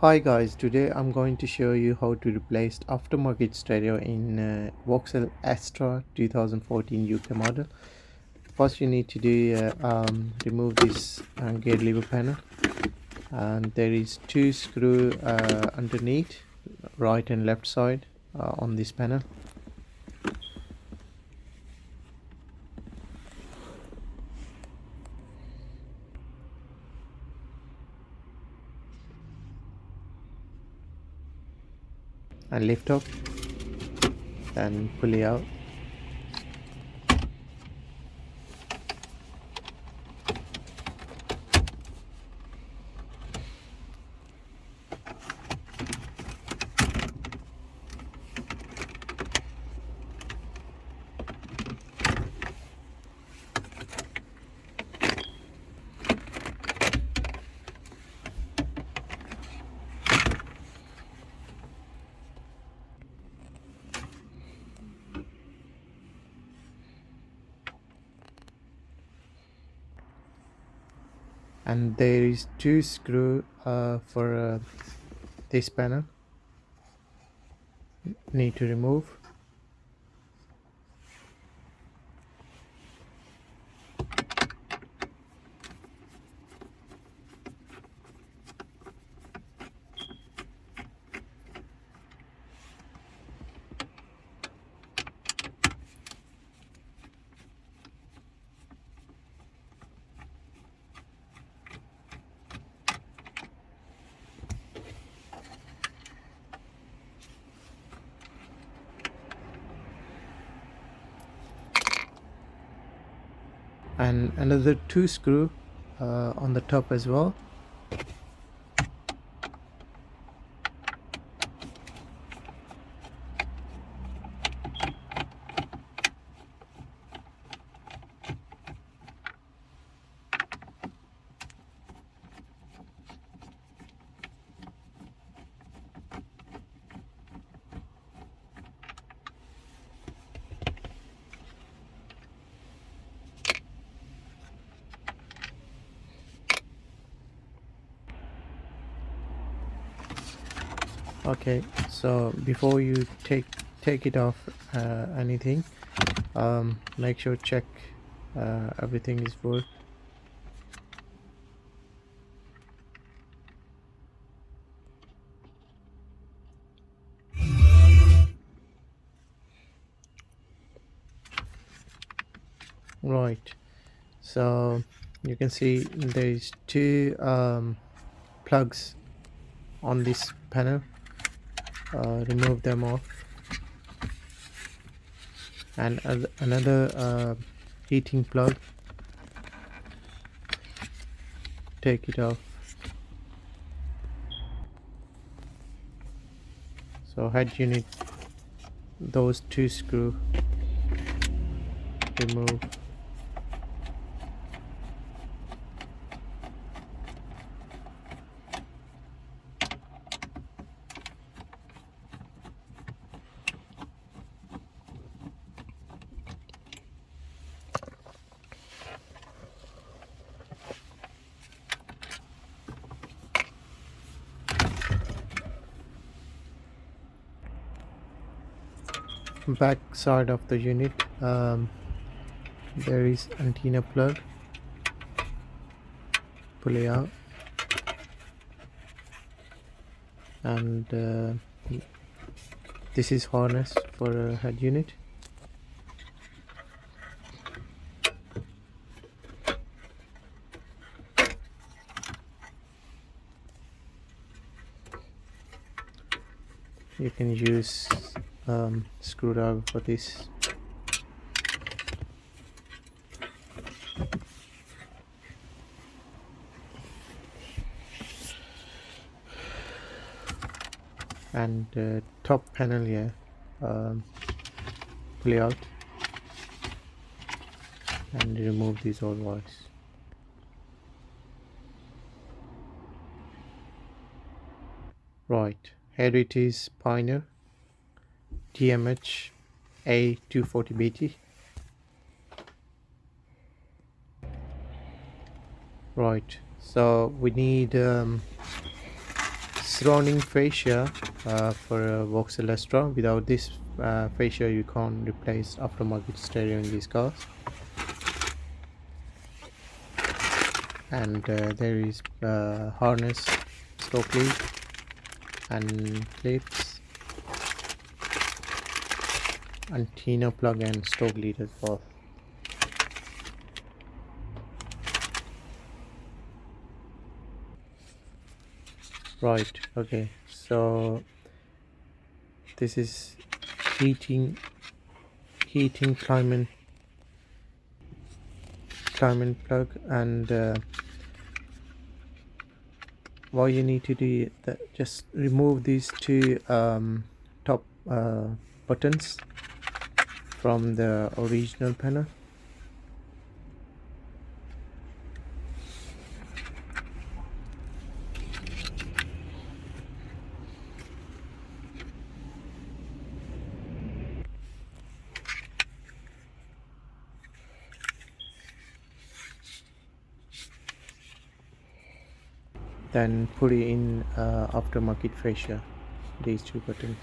Hi guys, today I'm going to show you how to replace aftermarket stereo in Vuxhall Astra 2014 UK model. First you need to do remove this gear lever panel, and there is two screw underneath, right and left side on this panel. And lift up and pull it out. And there is two screw for this panel need to remove. And another two screw on the top as well. Okay, so before you take it off anything, make sure check everything is good. Right, so you can see there is two plugs on this panel. Remove them off, and another heating plug, take it off. So head unit, those two screw, remove. Back side of the unit, there is antenna plug, pull it out, and this is harness for a head unit. You can use screwdriver for this. And top panel, pull it out and remove these old wires. Right, here it is, Pioneer TMH A240BT. Right, so we need surrounding fascia for Vuxhall Astra. Without this fascia, you can't replace aftermarket stereo in these cars. And there is harness, stock lead, and clips, antenna plug, and stock lead as well. Right, okay, so this is heating climate plug, and what you need to do that just remove these two top buttons from the original panel. Then put it in aftermarket fascia, these two buttons.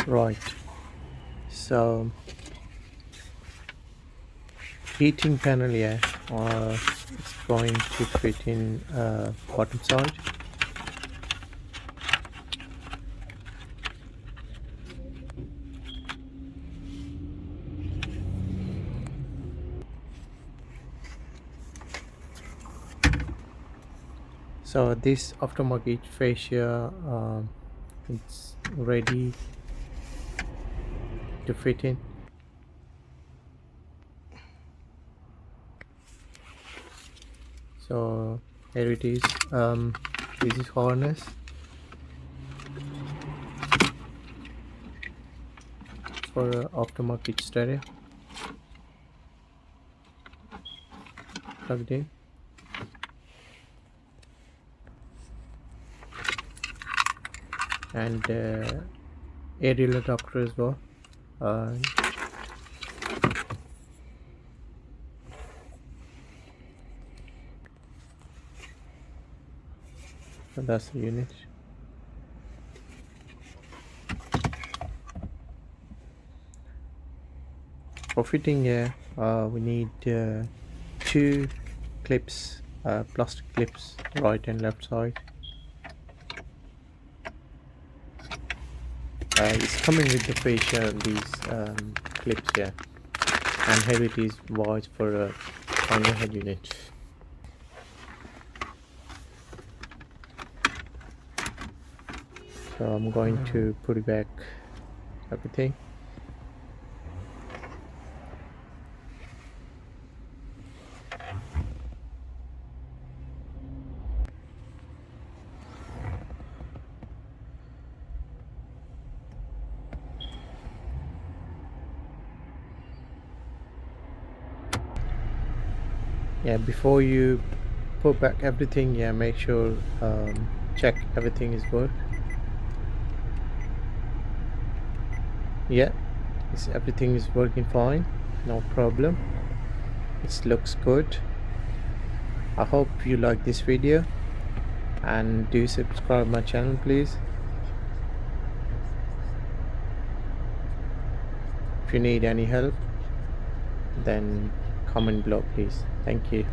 Right, so heating panel, yeah, it's going to fit in bottom side. So this aftermarket fascia, it's ready to fit in. So here it is. This is harness for aftermarket stereo, plugged in. And aerial adapter as well. So that's the unit. For fitting here, we need two clips, plastic clips, right and left side. It's coming with the fascia, these clips here, and here it is white for a final head unit. So I'm going to put it back, everything. Yeah, before you put back everything, yeah, make sure check everything is good. Yeah, everything is working fine, no problem. It looks good. I hope you like this video, and do subscribe my channel please. If you need any help, then comment below please. Thank you.